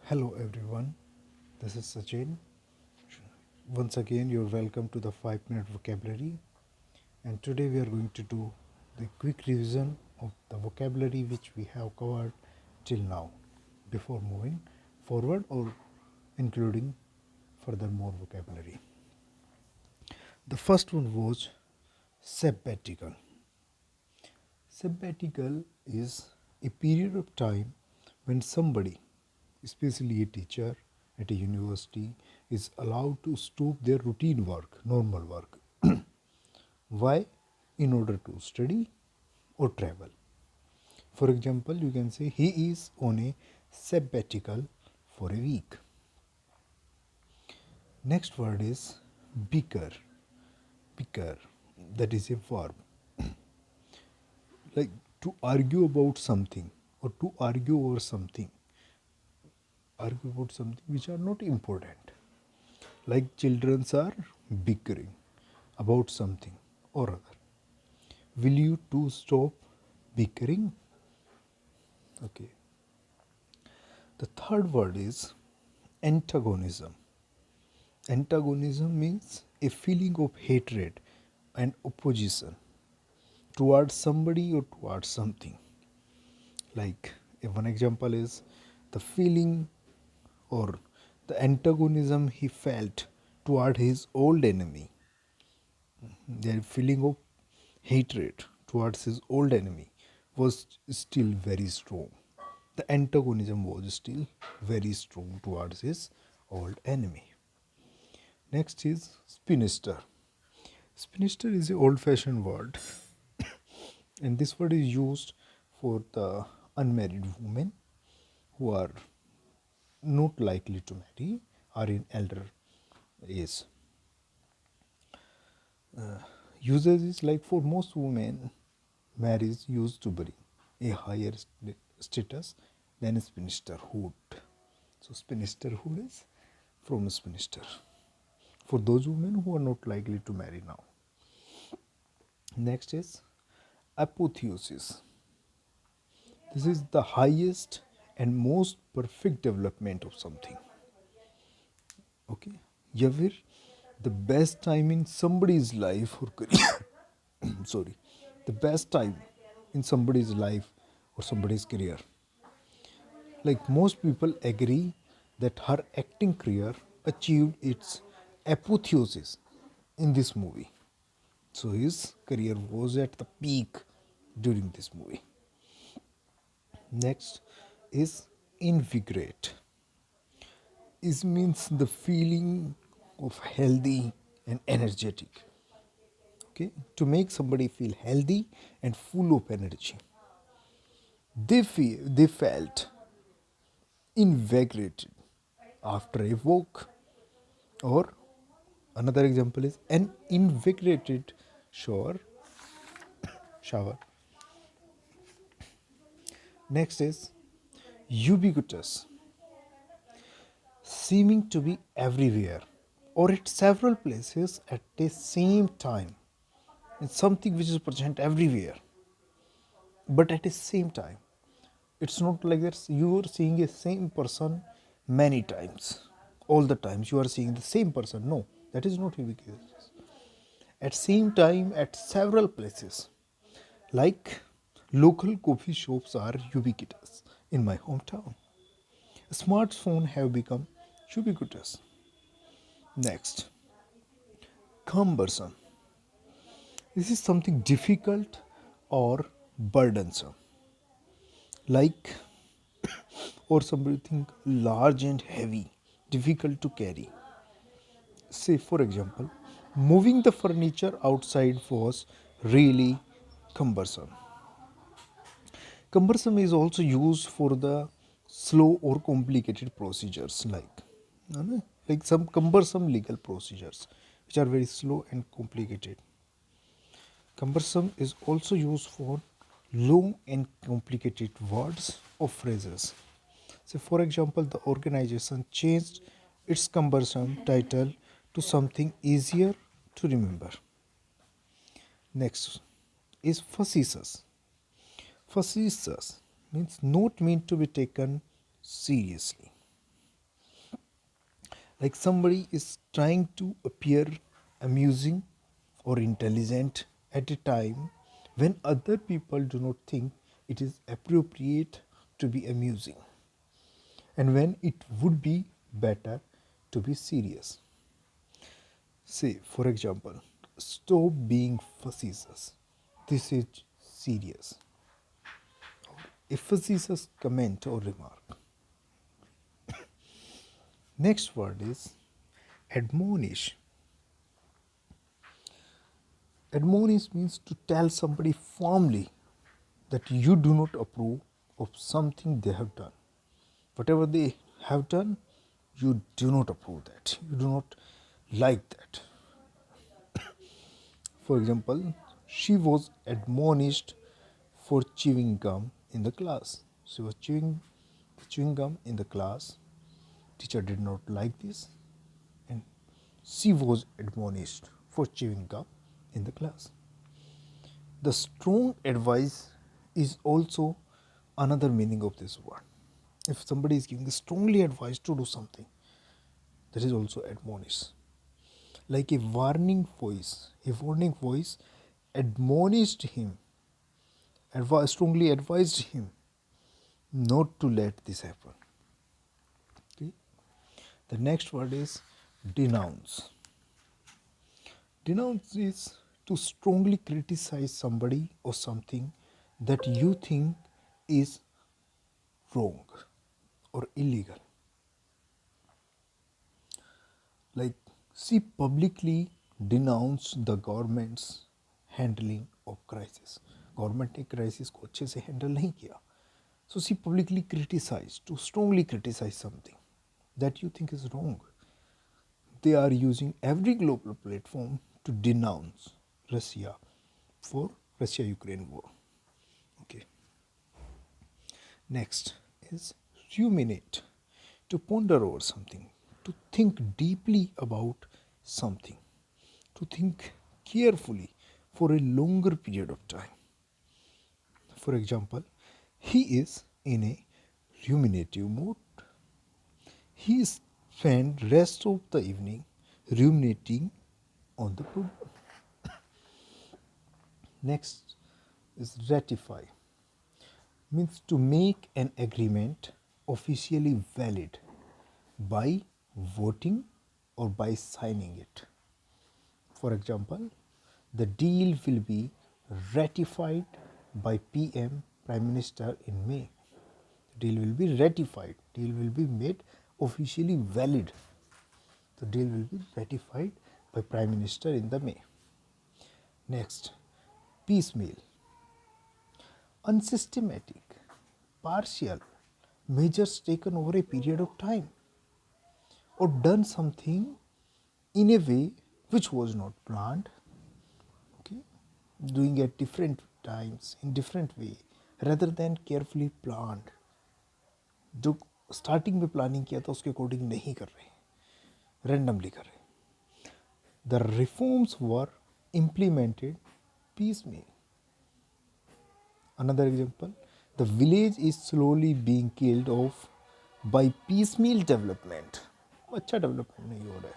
Hello everyone, this is Sachin. Once again, you're welcome to the 5 minute vocabulary. And today we are going to do the quick revision of the vocabulary which we have covered till now before moving forward or including further more vocabulary. The first one was sabbatical. Sabbatical is a period of time when somebody, especially a teacher at a university, is allowed to stop their routine work, normal work. Why? In order to study or travel. For example, you can say he is on a sabbatical for a week. Next word is bicker. Bicker, that is a verb. Like to argue about something or to argue over something. Argue about something which are not important. Like children are bickering about something or other. Will you two stop bickering? Okay. The third word is antagonism. Antagonism means a feeling of hatred and opposition towards somebody or towards something. Like one example is the feeling or the antagonism he felt toward his old enemy. Their feeling of hatred towards his old enemy was still very strong. The antagonism was still very strong towards his old enemy. Next is spinster. Spinster is an old fashioned word, and this word is used for the unmarried women who are not likely to marry or in elder age. Usage is like for most women, marriage used to bring a higher status than spinsterhood. So, spinsterhood is from spinster for those women who are not likely to marry now. Next is apotheosis. This is the highest and most perfect development of something. Okay, Yavir, the best time in somebody's life or career. Sorry, the best time in somebody's life or somebody's career. Like most people agree that her acting career achieved its apotheosis in this movie. So his career was at the peak during this movie. Next is invigorate. It means the feeling of healthy and energetic. Okay, to make somebody feel healthy and full of energy. They felt invigorated after a walk, or another example is an invigorated shower. Shower. Next is ubiquitous, seeming to be everywhere or at several places at the same time. It's something which is present everywhere, but at the same time. It's not like that you are seeing a same person many times. All the times you are seeing the same person. No, that is not ubiquitous. At same time, at several places. Like local coffee shops are ubiquitous in my hometown. Smartphones have become ubiquitous. Next, cumbersome. This is something difficult or burdensome. Like, or something large and heavy, difficult to carry. Say, for example, moving the furniture outside was really cumbersome. Cumbersome is also used for the slow or complicated procedures, like some cumbersome legal procedures which are very slow and complicated. Cumbersome is also used for long and complicated words or phrases. So, for example, the organization changed its cumbersome title to something easier to remember. Next is facetious. Facetious means not meant to be taken seriously. Like somebody is trying to appear amusing or intelligent at a time when other people do not think it is appropriate to be amusing and when it would be better to be serious. Say, for example, stop being facetious. This is serious. A facetious comment or remark. Next word is admonish. Admonish means to tell somebody firmly that you do not approve of something they have done. Whatever they have done, you do not approve that. You do not like that. For example, she was admonished for chewing gum in the class. She was chewing gum in the class. Teacher did not like this, and she was admonished for chewing gum in the class. The strong advice is also another meaning of this word. If somebody is giving strongly advice to do something, that is also admonish. Like a warning voice admonished him, strongly advised him not to let this happen. Okay. The next word is denounce. Denounce is to strongly criticize somebody or something that you think is wrong or illegal. Like she publicly denounced the government's handling of crisis. Government ने crisis को अच्छे से handle नहीं किया. So she publicly criticized, to strongly criticize something that you think is wrong. They are using every global platform to denounce Russia for Russia-Ukraine war. Okay. Next is ruminate, to ponder over something, to think deeply about something, to think carefully for a longer period of time. For example, he is in a ruminative mood. He spent rest of the evening ruminating on the problem. Next is ratify, means to make an agreement officially valid by voting or by signing it. For example, the deal will be ratified by PM, Prime Minister, in May. The deal will be ratified, deal will be made officially valid. The deal will be ratified by Prime Minister in the May. Next, piecemeal, unsystematic, partial, measures taken over a period of time, or done something in a way which was not planned. Okay, doing at different times in different way rather than carefully planned. जो starting में planning किया था उसके according नहीं कर रहे, randomly कर रहे. The reforms were implemented piecemeal. Another example, the village is slowly being killed off by piecemeal development. अच्छा डेवलपमेंट नहीं हो रहा है.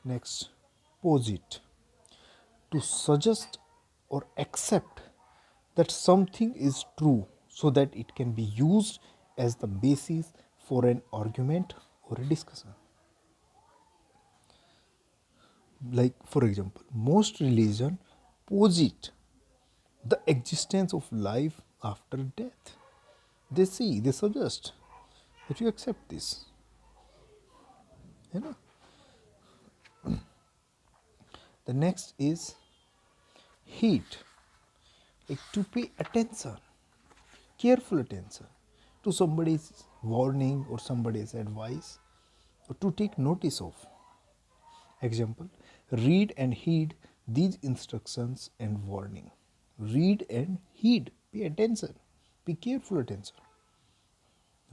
Next, posit, to suggest or accept that something is true so that it can be used as the basis for an argument or a discussion. Like, for example, most religion posit the existence of life after death. They suggest that you accept this. You know? The next is heed, like to pay attention, careful attention to somebody's warning or somebody's advice, or to take notice of. Example, read and heed these instructions and warning. Read and heed, pay attention, pay careful attention.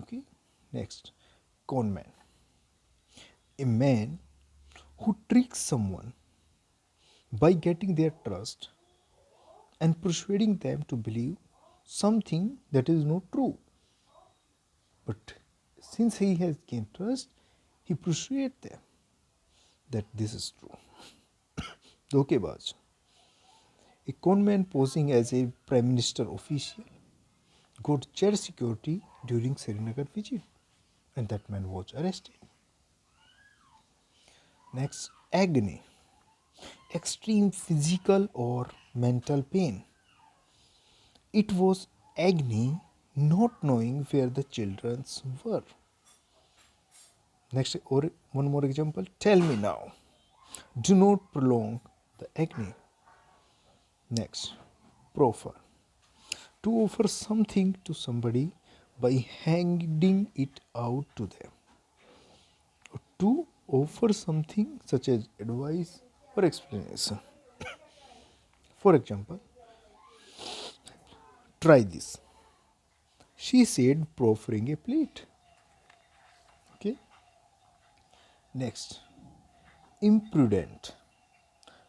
Okay, next, conman, a man who tricks someone by getting their trust and persuading them to believe something that is not true. But since he has gained trust, He persuaded them that this is true. Dhokebaz. A conman posing as a Prime Minister official got chair security during Srinagar visit, and that man was arrested. Next, agony. Extreme physical or mental pain. It was agony not knowing where the children were. Next, or one more example. Tell me now. Do not prolong the agony. Next, proffer. To offer something to somebody by handing it out to them. To offer something such as advice or explanation. For example, try this. She said, proffering a plate. Okay. Next, imprudent,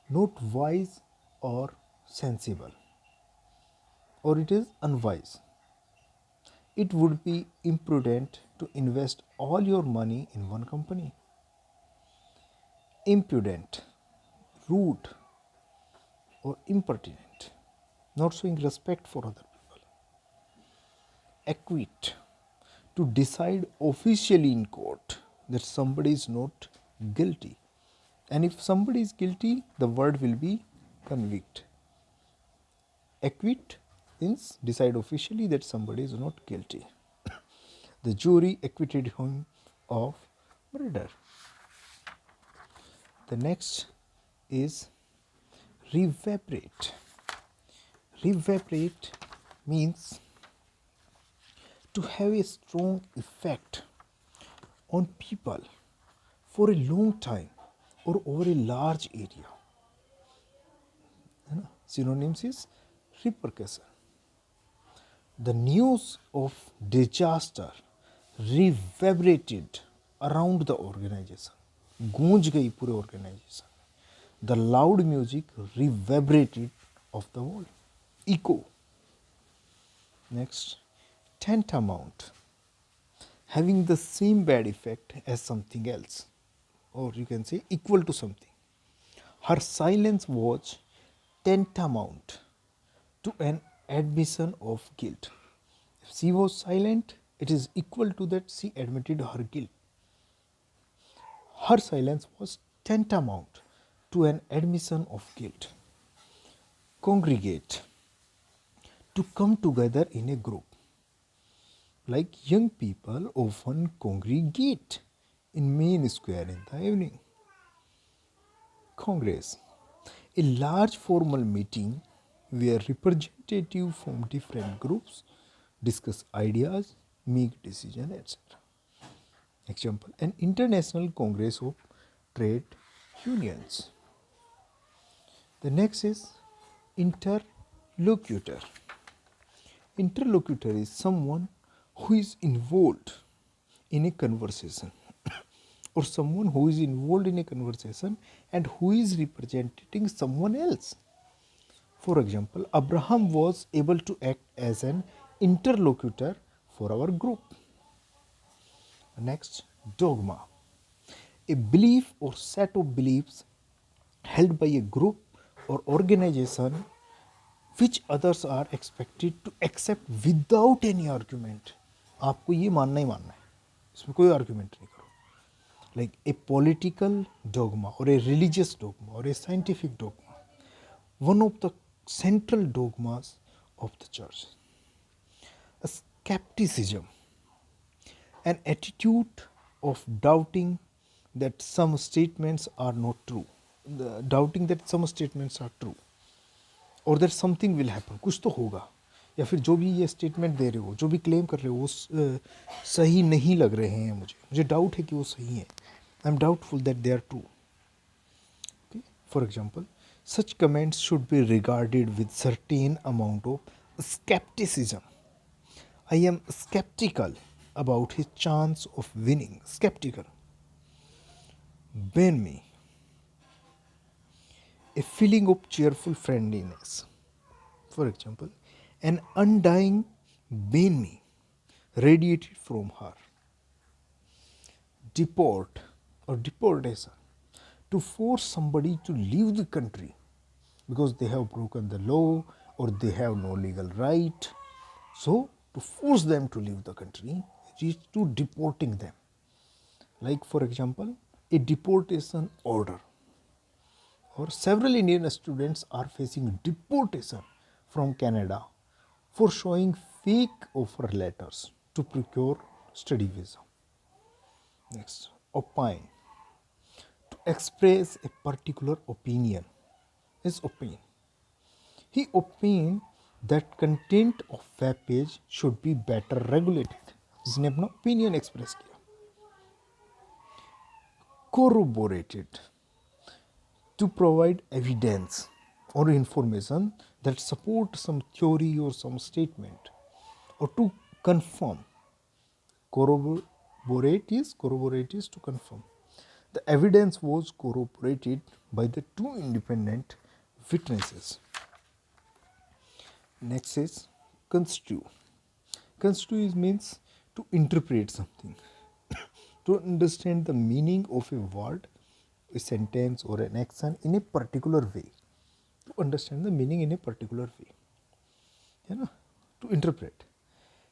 not wise or sensible, or it is unwise. It would be imprudent to invest all your money in one company. Impudent, rude, or impertinent, not showing respect for other people. Acquit, to decide officially in court that somebody is not guilty. And if somebody is guilty, the word will be convict. Acquit means decide officially that somebody is not guilty. The jury acquitted him of murder. The next is reverberate. Reverberate means to have a strong effect on people for a long time or over a large area. Synonyms is repercussion. The news of disaster reverberated around the organization. गूंज गई पूरे organization. The loud music reverberated of the wall. Echo. Next, tantamount. Having the same bad effect as something else, or you can say equal to something. Her silence was tantamount to an admission of guilt. If she was silent, it is equal to that she admitted her guilt. Her silence was tantamount to an admission of guilt. Congregate, to come together in a group. Like young people often congregate in main square in the evening. Congress, a large formal meeting where representatives from different groups discuss ideas, make decisions, etc. Example, an international congress of trade unions. The next is interlocutor. Interlocutor is someone who is involved in a conversation or someone who is involved in a conversation and who is representing someone else. For example, Abraham was able to act as an interlocutor for our group. Next, dogma. A belief or set of beliefs held by a group or organization which others are expected to accept without any argument. आपको ये मानना ही मानना है, इसमें कोई argument नहीं करो. Like a political dogma or a religious dogma or a scientific dogma. One of the central dogmas of the church. A skepticism, an attitude of doubting that some statements are not true, doubting that some statements are true, और that something will happen, कुछ तो होगा, या फिर जो भी ये statement दे रहे हो, जो भी क्लेम कर रहे हो, वो सही नहीं लग रहे हैं, मुझे डाउट है कि वो सही है. I am doubtful that they are true. For example, such comments should be regarded with certain amount of scepticism. I am sceptical about his chance of winning. Skeptical. Bend me. A feeling of cheerful friendliness. For example, an undying bend me radiated from her. Deport, or deportation, to force somebody to leave the country because they have broken the law or they have no legal right. So, to force them to leave the country is to deporting them. Like, for example, a deportation order, or several Indian students are facing deportation from Canada for showing fake offer letters to procure study visa. Next, opine. To express a particular opinion is opine. He opined that content of web page should be better regulated. इसने अपना opinion express किया. Corroborated. To provide evidence or information that support some theory or some statement, or to confirm. Corroborate is to confirm. The evidence was corroborated by the two independent witnesses. Next is construe. Construe means to interpret something, to understand the meaning of a word, a sentence, or an action in a particular way. To understand the meaning in a particular way. To interpret.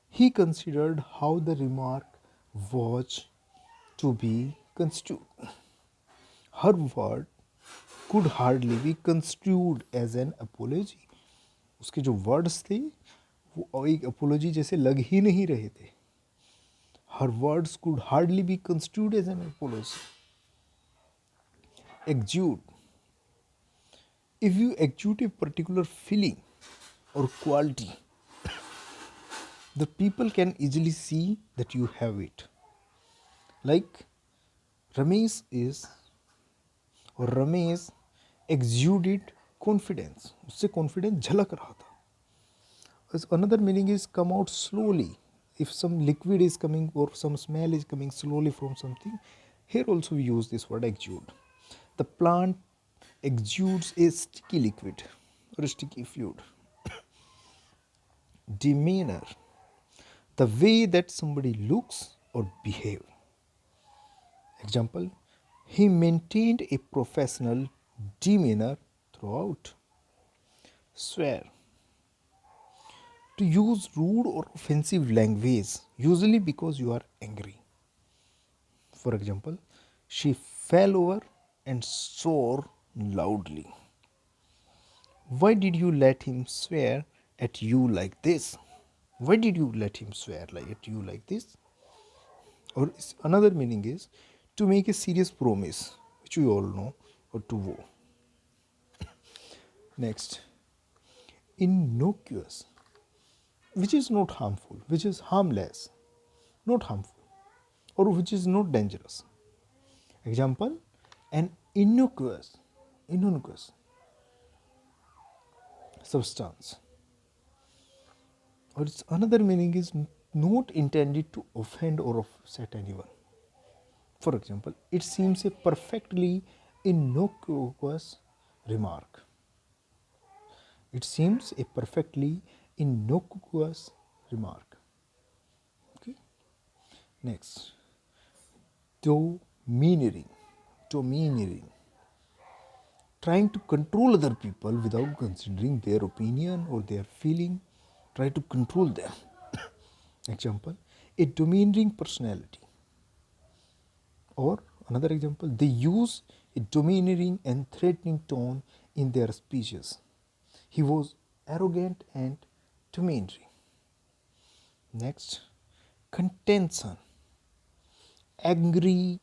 He considered how the remark was to be construed. Her word could hardly be construed as an apology. उसके जो words थे वो एक apology जैसे लग ही नहीं रहे थे. Her words could hardly be construed as an apology. Exude. If you exude a particular feeling or quality, the people can easily see that you have it. Like Ramesh exuded confidence. उससे confidence झलक रहा था. Another meaning is come out slowly. If some liquid is coming or some smell is coming slowly from something, here also we use this word exude. The plant exudes a sticky liquid or a sticky fluid. Demeanor. The way that somebody looks or behave. Example, he maintained a professional demeanor throughout. Swear. To use rude or offensive language, usually because you are angry. For example, she fell over and swore loudly. Why did you let him swear at you like this? Why did you let him swear at you like this? Or another meaning is to make a serious promise, which we all know, or to vow. Next, innocuous, which is not harmful, which is harmless, not harmful, or which is not dangerous. Example, an innocuous substance. Or its another meaning is not intended to offend or upset anyone. For example, it seems a perfectly innocuous remark. It seems a perfectly innocuous remark. Okay. Next, domineering. Trying to control other people without considering their opinion or their feeling. Try to control them. Example, a domineering personality. Or another example, they use a domineering and threatening tone in their speeches. He was arrogant and domineering. Next, contention. Angry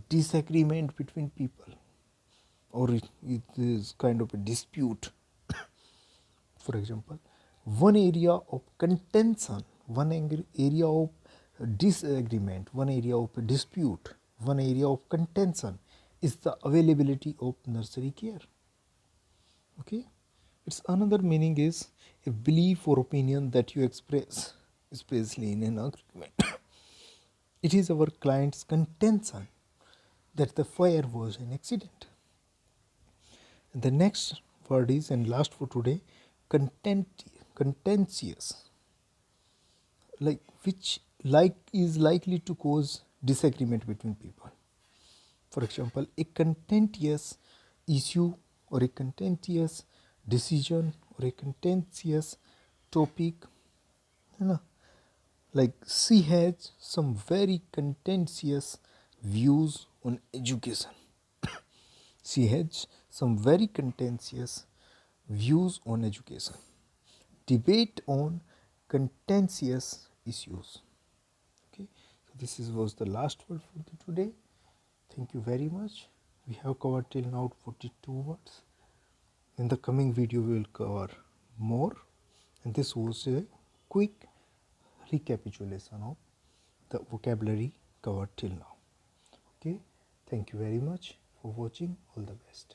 disagreement between people, or it is kind of a dispute. For example, one area of contention, one area of disagreement, one area of dispute, one area of contention is the availability of nursery care. Okay, its another meaning is a belief or opinion that you express, especially in an agreement. It is our client's contention that the fire was an accident. And the next word is, and last for today, contentious, which is likely to cause disagreement between people. For example, a contentious issue or a contentious decision or a contentious topic, है ना, like she has some very contentious views on education. She has some very contentious views on education. Debate on contentious issues. Okay, so this was the last word for today. Thank you very much. We have covered till now 42 words. In the coming video, we will cover more. And this was a quick recapitulation of the vocabulary covered till now. Okay, thank you very much for watching. All the best.